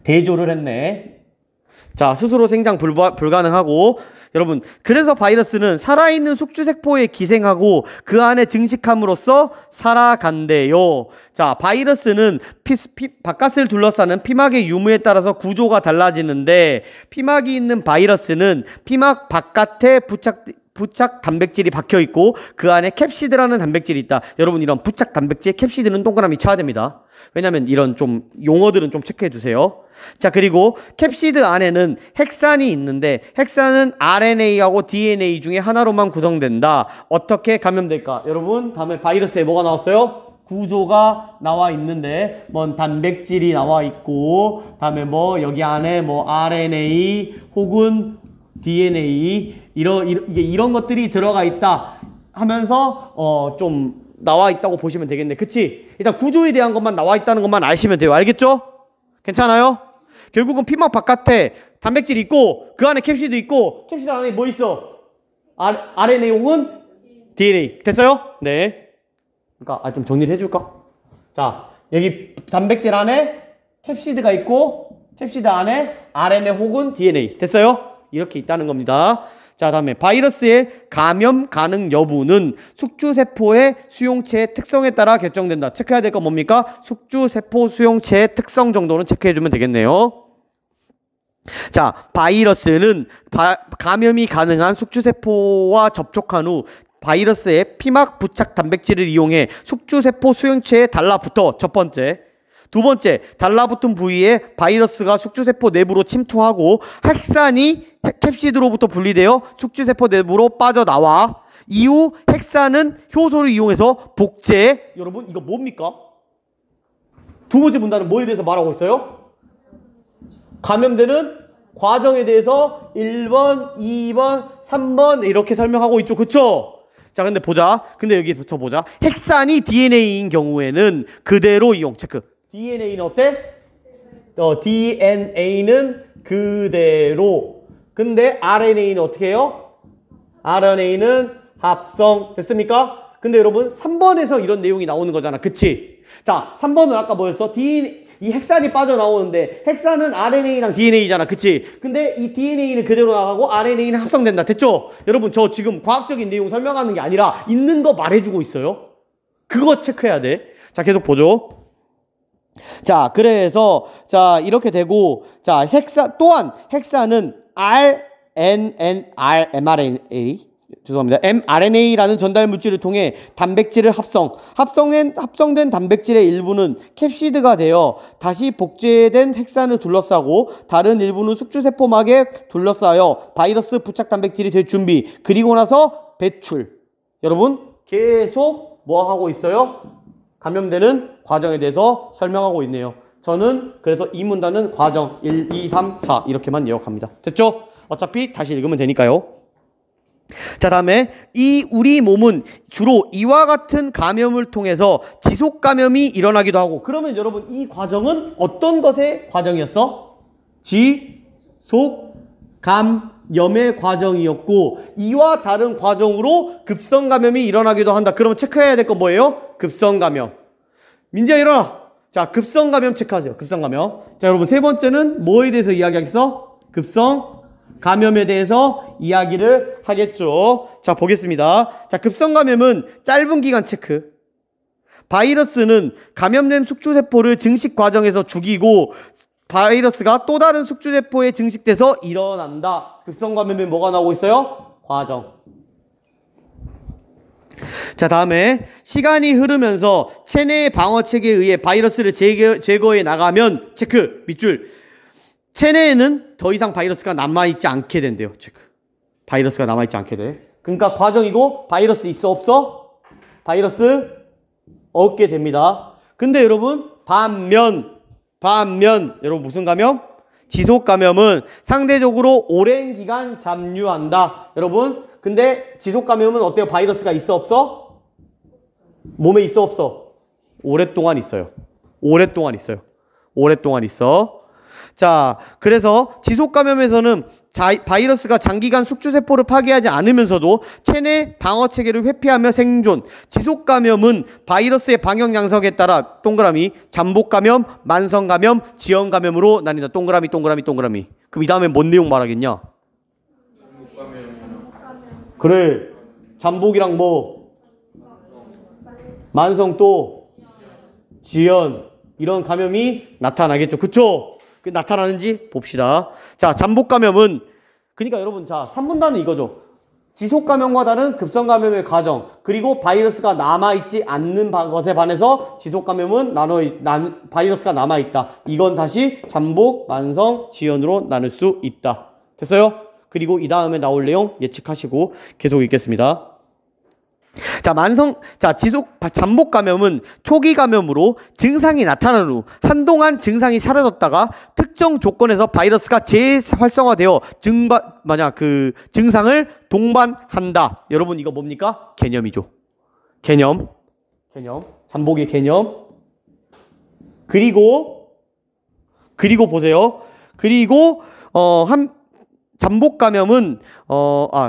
대조를 했네. 자, 스스로 생장 불가능하고 여러분, 그래서 바이러스는 살아있는 숙주세포에 기생하고 그 안에 증식함으로써 살아간대요. 자, 바이러스는 바깥을 둘러싸는 피막의 유무에 따라서 구조가 달라지는데 피막이 있는 바이러스는 피막 바깥에 부착 단백질이 박혀 있고 그 안에 캡시드라는 단백질이 있다. 여러분, 이런 부착 단백질 캡시드는 동그라미 쳐야 됩니다. 왜냐면 이런 좀 용어들은 좀 체크해 주세요. 자, 그리고 캡시드 안에는 헥산이 있는데 헥산은 RNA하고 DNA 중에 하나로만 구성된다. 어떻게 감염될까? 여러분, 다음에 바이러스에 뭐가 나왔어요? 구조가 나와 있는데 뭐 단백질이 나와 있고 다음에 뭐 여기 안에 뭐 RNA 혹은 DNA 이런 것들이 들어가 있다 하면서 좀 나와 있다고 보시면 되겠네. 그치? 일단 구조에 대한 것만 나와 있다는 것만 아시면 돼요. 알겠죠? 괜찮아요? 결국은 피막 바깥에 단백질이 있고 그 안에 캡시드 있고 캡시드 안에 뭐 있어? RNA 혹은 DNA. 됐어요? 네. 그러니까 좀 정리를 해줄까? 자, 여기 단백질 안에 캡시드가 있고 캡시드 안에 RNA 혹은 DNA. 됐어요? 이렇게 있다는 겁니다. 자, 다음에 바이러스의 감염 가능 여부는 숙주세포의 수용체의 특성에 따라 결정된다. 체크해야 될 건 뭡니까? 숙주세포 수용체의 특성 정도는 체크해주면 되겠네요. 자, 바이러스는 감염이 가능한 숙주세포와 접촉한 후 바이러스의 피막 부착 단백질을 이용해 숙주세포 수용체에 달라붙어. 첫 번째. 두 번째, 달라붙은 부위에 바이러스가 숙주세포 내부로 침투하고 헥산이 캡시드로부터 분리되어 숙주세포 내부로 빠져나와. 이후 헥산은 효소를 이용해서 복제. 여러분, 이거 뭡니까? 두 번째 문단은 뭐에 대해서 말하고 있어요? 감염되는 과정에 대해서 1번, 2번, 3번 이렇게 설명하고 있죠. 그쵸? 자, 근데 보자. 근데 여기부터 보자. 헥산이 DNA인 경우에는 그대로 이용. 체크. DNA는 어때? DNA는 그대로. 근데 RNA는 어떻게 해요? RNA는 합성. 됐습니까? 근데 여러분 3번에서 이런 내용이 나오는 거잖아. 그치? 자, 3번은 아까 뭐였어? DNA, 이 헥산이 빠져나오는데 헥산은 RNA랑 DNA잖아. 그치? 근데 이 DNA는 그대로 나가고 RNA는 합성된다. 됐죠? 여러분 저 지금 과학적인 내용 설명하는 게 아니라 있는 거 말해주고 있어요. 그거 체크해야 돼. 자, 계속 보죠. 자, 그래서 자 이렇게 되고 자 또한 헥산은 mRNA 죄송합니다. mRNA라는 전달 물질을 통해 단백질을 합성된 단백질의 일부는 캡시드가 되어 다시 복제된 헥산을 둘러싸고 다른 일부는 숙주세포막에 둘러싸여 바이러스 부착 단백질이 될 준비. 그리고 나서 배출. 여러분 계속 뭐 하고 있어요? 감염되는 과정에 대해서 설명하고 있네요. 저는 그래서 이 문단은 과정 1, 2, 3, 4 이렇게만 요약합니다. 됐죠? 어차피 다시 읽으면 되니까요. 자, 다음에 우리 몸은 주로 이와 같은 감염을 통해서 지속 감염이 일어나기도 하고. 그러면 여러분 이 과정은 어떤 것의 과정이었어? 지속 감염의 과정이었고 이와 다른 과정으로 급성 감염이 일어나기도 한다. 그러면 체크해야 될 건 뭐예요? 급성 감염. 민지야 일어나. 자, 급성 감염 체크하세요. 급성 감염. 자, 여러분 세 번째는 뭐에 대해서 이야기하겠어? 급성 감염에 대해서 이야기를 하겠죠. 자, 보겠습니다. 자, 급성 감염은 짧은 기간 체크. 바이러스는 감염된 숙주세포를 증식 과정에서 죽이고 바이러스가 또 다른 숙주세포에 증식돼서 일어난다. 급성 감염에 뭐가 나오고 있어요? 과정. 자, 다음에 시간이 흐르면서 체내의 방어책에 의해 바이러스를 제거해 나가면 체크. 밑줄. 체내에는 더 이상 바이러스가 남아있지 않게 된대요. 체크. 바이러스가 남아있지 않게 돼. 그러니까 과정이고 바이러스 있어 없어? 바이러스 없게 됩니다. 근데 여러분 반면 여러분 무슨 감염? 지속 감염은 상대적으로 오랜 기간 잠유한다. 여러분 근데 지속 감염은 어때요? 바이러스가 있어 없어? 몸에 있어 없어? 오랫동안 있어요. 오랫동안 있어. 자, 그래서 지속 감염에서는 바이러스가 장기간 숙주세포를 파괴하지 않으면서도 체내 방어 체계를 회피하며 생존. 지속 감염은 바이러스의 방역 양상에 따라 동그라미, 잠복 감염, 만성 감염, 지연 감염으로 나뉜다. 동그라미. 그럼 이 다음에 뭔 내용 말하겠냐? 그래. 잠복이랑 뭐? 만성 또 지연. 이런 감염이 나타나겠죠. 그쵸? 나타나는지 봅시다. 자, 잠복 감염은 그러니까 여러분 자 3분단은 이거죠. 지속 감염과 다른 급성 감염의 과정 그리고 바이러스가 남아있지 않는 것에 반해서 지속 감염은 바이러스가 남아있다. 이건 다시 잠복, 만성, 지연으로 나눌 수 있다. 됐어요? 그리고 이 다음에 나올 내용 예측하시고 계속 읽겠습니다. 자, 잠복 감염은 초기 감염으로 증상이 나타난 후 한동안 증상이 사라졌다가 특정 조건에서 바이러스가 재활성화되어 증상을 동반한다. 여러분 이거 뭡니까? 개념이죠. 개념. 잠복의 개념. 그리고 보세요. 잠복 감염은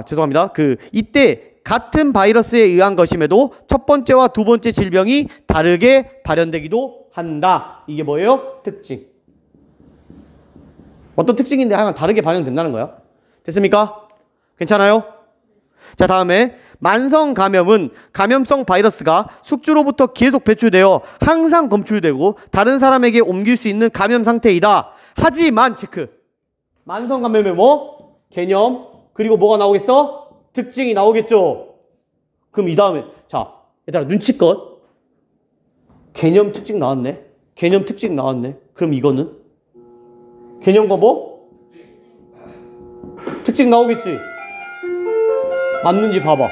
죄송합니다. 이때 같은 바이러스에 의한 것임에도 첫 번째와 두 번째 질병이 다르게 발현되기도 한다. 이게 뭐예요? 특징. 어떤 특징인데 하여간 다르게 발현된다는 거야. 됐습니까? 괜찮아요? 자, 다음에 만성 감염은 감염성 바이러스가 숙주로부터 계속 배출되어 항상 검출되고 다른 사람에게 옮길 수 있는 감염 상태이다. 하지만 체크. 만성 감염의 뭐? 개념. 그리고 뭐가 나오겠어? 특징이 나오겠죠. 그럼 이 다음에 자 얘들아 눈치껏 개념 특징 나왔네. 그럼 이거는 개념과 뭐? 특징 나오겠지. 맞는지 봐봐.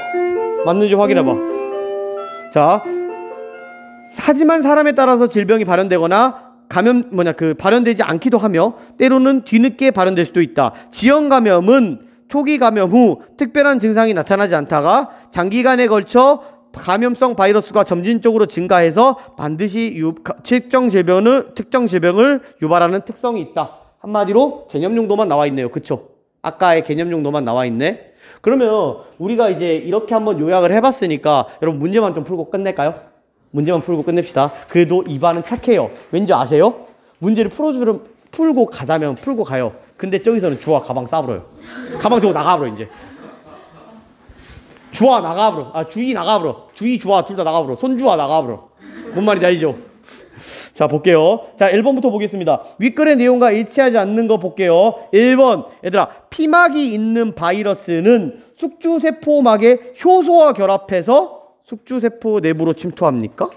맞는지 확인해봐. 자, 하지만 사람에 따라서 질병이 발현되거나 발현되지 않기도 하며 때로는 뒤늦게 발현될 수도 있다. 지연 감염은 초기 감염 후 특별한 증상이 나타나지 않다가 장기간에 걸쳐 감염성 바이러스가 점진적으로 증가해서 반드시 특정 질병을 유발하는 특성이 있다. 한마디로 개념 정도만 나와 있네요. 그쵸? 아까의 개념 정도만 나와 있네. 그러면 우리가 이제 이렇게 한번 요약을 해봤으니까 여러분 문제만 좀 풀고 끝낼까요? 문제만 풀고 끝냅시다. 그래도 이반은 착해요. 왠지 아세요? 문제를 풀고 가자면 풀고 가요. 근데 저기서는 주아 가방 싸버려요. 가방 들고 나가버려 이제. 주아 나가버려. 아 주희 나가버려. 주희 주아 둘 다 나가버려. 손주아 나가버려. 뭔 말인지 알죠? 자 볼게요. 자 1번부터 보겠습니다. 윗글의 내용과 일치하지 않는 거 볼게요. 1번 얘들아 피막이 있는 바이러스는 숙주세포막의 효소와 결합해서 숙주세포 내부로 침투합니까?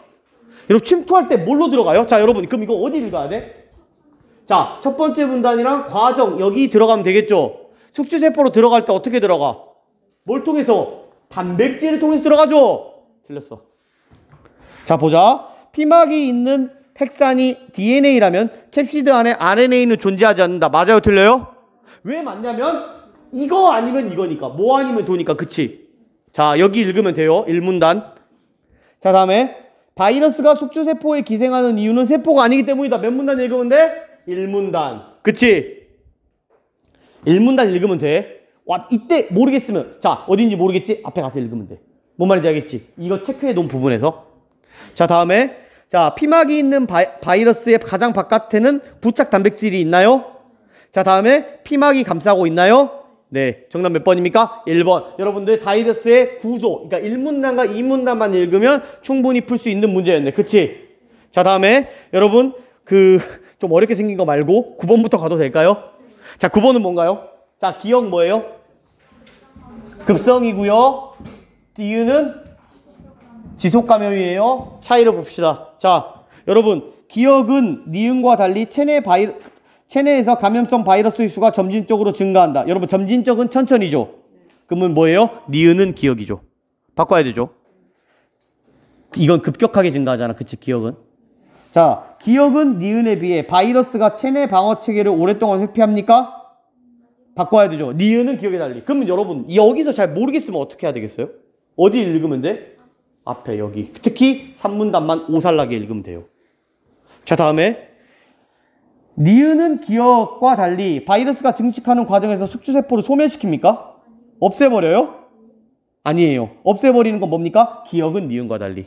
여러분 침투할 때 뭘로 들어가요? 자 여러분 그럼 이거 어디 읽어야 돼? 자 첫 번째 문단이랑 과정 여기 들어가면 되겠죠? 숙주세포로 들어갈 때 어떻게 들어가? 뭘 통해서? 단백질을 통해서 들어가죠? 틀렸어. 자 보자. 피막이 있는 핵산이 DNA라면 캡시드 안에 RNA는 존재하지 않는다. 맞아요? 틀려요? 왜 맞냐면 이거 아니면 이거니까. 뭐 아니면 도니까. 그치? 자 여기 읽으면 돼요. 1문단. 자 다음에 바이러스가 숙주세포에 기생하는 이유는 세포가 아니기 때문이다. 몇 문단 읽으면 돼? 1문단. 그치? 1문단 읽으면 돼. 와 이때 모르겠으면 자 어딘지 모르겠지? 앞에 가서 읽으면 돼. 뭔 말인지 알겠지? 이거 체크해 놓은 부분에서. 자 다음에 자 피막이 있는 바이러스의 가장 바깥에는 부착 단백질이 있나요? 자 다음에 피막이 감싸고 있나요? 네 정답 몇 번입니까? 1번. 여러분들 바이러스의 구조 그러니까 1문단과 2문단만 읽으면 충분히 풀 수 있는 문제였네. 그치? 자 다음에 여러분 좀 어렵게 생긴 거 말고 9번부터 가도 될까요? 자 9번은 뭔가요? 자 기억 뭐예요? 급성이고요. 이유는 지속감염이에요. 차이를 봅시다. 자 여러분 기억은 니은과 달리 체내에서 감염성 바이러스의 수가 점진적으로 증가한다. 여러분 점진적은 천천히죠. 그러면 뭐예요? 니은은 기억이죠. 바꿔야 되죠. 이건 급격하게 증가하잖아. 그치 기억은. 자 기억은 니은에 비해 바이러스가 체내 방어 체계를 오랫동안 회피합니까? 바꿔야 되죠. 니은은 기억에 달리. 그러면 여러분 여기서 잘 모르겠으면 어떻게 해야 되겠어요? 어디 읽으면 돼? 앞에 여기. 특히 3문단만 오살나게 읽으면 돼요. 자 다음에 니은은 기억과 달리 바이러스가 증식하는 과정에서 숙주세포를 소멸시킵니까? 없애버려요? 아니에요. 없애버리는 건 뭡니까? 기억은 니은과 달리.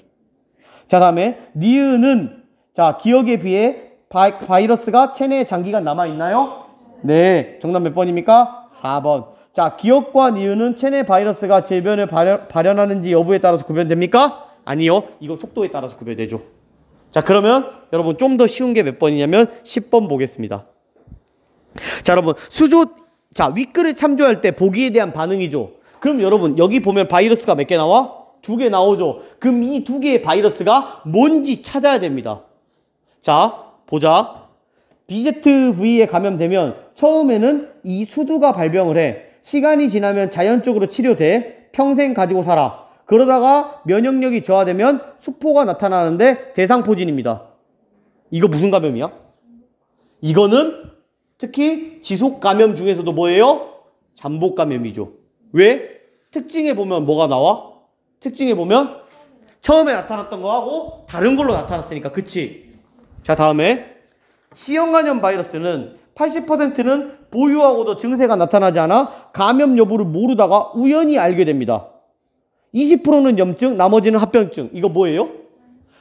자 다음에 니은은 자 기억에 비해 바이러스가 체내에 장기간 남아있나요? 네 정답 몇 번입니까? 4번. 자 기억과 니은은 체내 바이러스가 재변을 발현하는지 여부에 따라서 구별됩니까? 아니요. 이건 속도에 따라서 구별되죠. 자 그러면 여러분 좀 더 쉬운 게 몇 번이냐면 10번 보겠습니다. 자 여러분 자 윗글을 참조할 때 보기에 대한 반응이죠. 그럼 여러분 여기 보면 바이러스가 몇 개 나와? 2개 나오죠. 그럼 이 2개의 바이러스가 뭔지 찾아야 됩니다. 자 보자. BZV에 감염되면 처음에는 이 수두가 발병을 해. 시간이 지나면 자연적으로 치료돼. 평생 가지고 살아. 그러다가 면역력이 저하되면 수포가 나타나는데 대상포진입니다. 이거 무슨 감염이야? 이거는 특히 지속감염 중에서도 뭐예요? 잠복감염이죠. 왜? 특징에 보면 뭐가 나와? 특징에 보면 처음에 나타났던 거하고 다른 걸로 나타났으니까. 그치? 자 다음에 C형간염 바이러스는 80%는 보유하고도 증세가 나타나지 않아 감염 여부를 모르다가 우연히 알게 됩니다. 20%는 염증, 나머지는 합병증. 이거 뭐예요?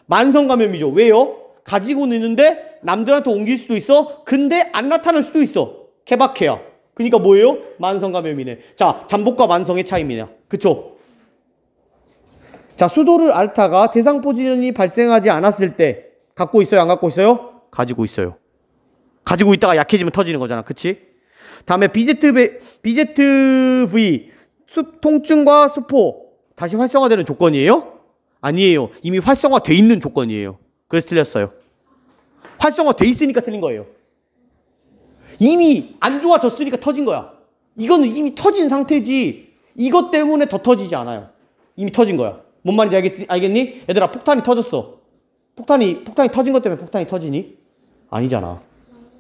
만성감염이죠. 왜요? 가지고는 있는데 남들한테 옮길 수도 있어. 근데 안 나타날 수도 있어. 케바케야. 그러니까 뭐예요? 만성감염이네. 자, 잠복과 만성의 차이입니다. 그쵸? 자, 수도를 앓다가 대상포진이 발생하지 않았을 때 갖고 있어요? 안 갖고 있어요? 가지고 있어요. 가지고 있다가 약해지면 터지는 거잖아. 그치? 다음에 BZV 통증과 수포 다시 활성화되는 조건이에요? 아니에요. 이미 활성화돼 있는 조건이에요. 그래서 틀렸어요. 활성화돼 있으니까 틀린 거예요. 이미 안 좋아졌으니까 터진 거야. 이거는 이미 터진 상태지 이것 때문에 더 터지지 않아요. 이미 터진 거야. 뭔 말인지 알겠니? 얘들아 폭탄이 터졌어. 폭탄이 터진 것 때문에 폭탄이 터지니? 아니잖아.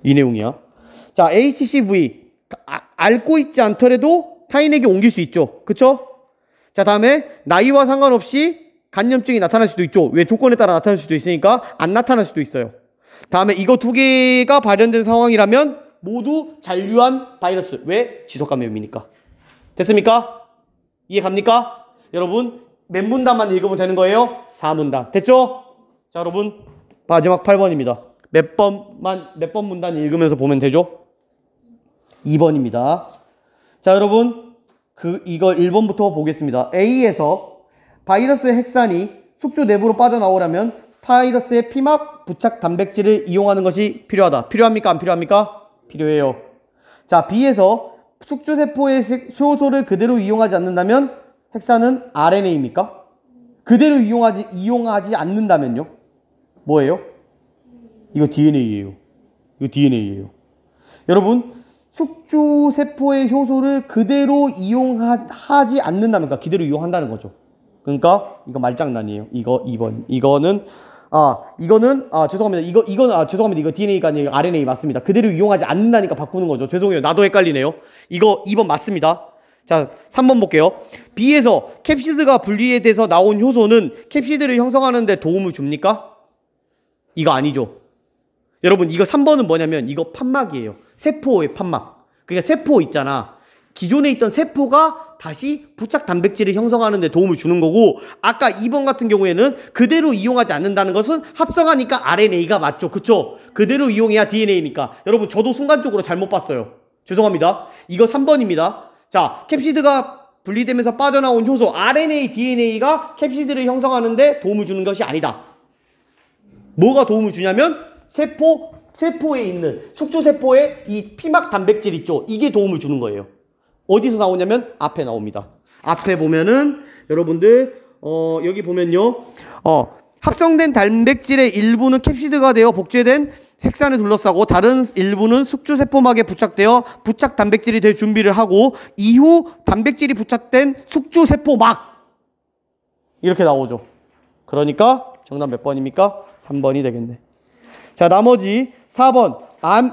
이 내용이야. 자, HCV 앓고 있지 않더라도 타인에게 옮길 수 있죠. 그쵸? 자, 다음에 나이와 상관없이 간염증이 나타날 수도 있죠. 왜? 조건에 따라 나타날 수도 있으니까 안 나타날 수도 있어요. 다음에 이거 두 개가 발현된 상황이라면 모두 잔류한 바이러스. 왜? 지속감염이니까. 됐습니까? 이해 갑니까? 여러분 몇 문단만 읽으면 되는 거예요? 4문단. 됐죠? 자, 여러분 마지막 8번입니다. 몇 번 문단 읽으면서 보면 되죠? 2번입니다. 자, 여러분 이거 1번부터 보겠습니다. A에서 바이러스의 핵산이 숙주 내부로 빠져나오려면 바이러스의 피막 부착 단백질을 이용하는 것이 필요하다. 필요합니까? 안 필요합니까? 필요해요. 자, B에서 숙주세포의 효소를 그대로 이용하지 않는다면 핵산은 RNA입니까? 그대로 이용하지 않는다면요? 뭐예요? 이거 DNA예요. 이거 DNA예요. 여러분, 숙주세포의 효소를 그대로 이용하지 않는다면, 그러니까 그대로 이용한다는 거죠. 그러니까 이거 말장난이에요. 이거 2번. 이거는 죄송합니다. 죄송합니다. 이거 DNA가 아니라 RNA 맞습니다. 그대로 이용하지 않는다니까 바꾸는 거죠. 죄송해요. 나도 헷갈리네요. 이거 2번 맞습니다. 자, 3번 볼게요. B에서 캡시드가 분리돼서 나온 효소는 캡시드를 형성하는 데 도움을 줍니까? 이거 아니죠. 여러분, 이거 3번은 뭐냐면 이거 판막이에요. 세포의 판막. 그러니까 세포 있잖아. 기존에 있던 세포가 다시 부착 단백질을 형성하는 데 도움을 주는 거고, 아까 2번 같은 경우에는 그대로 이용하지 않는다는 것은 합성하니까 RNA가 맞죠. 그쵸? 그대로 이용해야 DNA니까. 여러분, 저도 순간적으로 잘못 봤어요. 죄송합니다. 이거 3번입니다. 자, 캡시드가 분리되면서 빠져나온 효소 RNA, DNA가 캡시드를 형성하는 데 도움을 주는 것이 아니다. 뭐가 도움을 주냐면 세포에 있는 숙주세포의 이 피막 단백질 있죠? 이게 도움을 주는 거예요. 어디서 나오냐면 앞에 나옵니다. 앞에 보면은 여러분들 여기 보면요. 합성된 단백질의 일부는 캡시드가 되어 복제된 핵산을 둘러싸고 다른 일부는 숙주세포막에 부착되어 부착 단백질이 될 준비를 하고 이후 단백질이 부착된 숙주세포막 이렇게 나오죠. 그러니까 정답 몇 번입니까? 3번이 되겠네. 자, 나머지 4번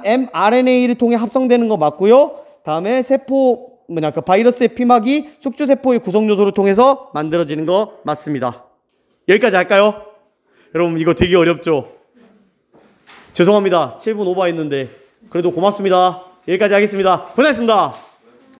mRNA를 통해 합성되는 거 맞고요. 다음에 그 바이러스의 피막이 숙주세포의 구성요소를 통해서 만들어지는 거 맞습니다. 여기까지 할까요? 여러분 이거 되게 어렵죠? 죄송합니다. 7분 오버했는데 그래도 고맙습니다. 여기까지 하겠습니다. 고생하셨습니다.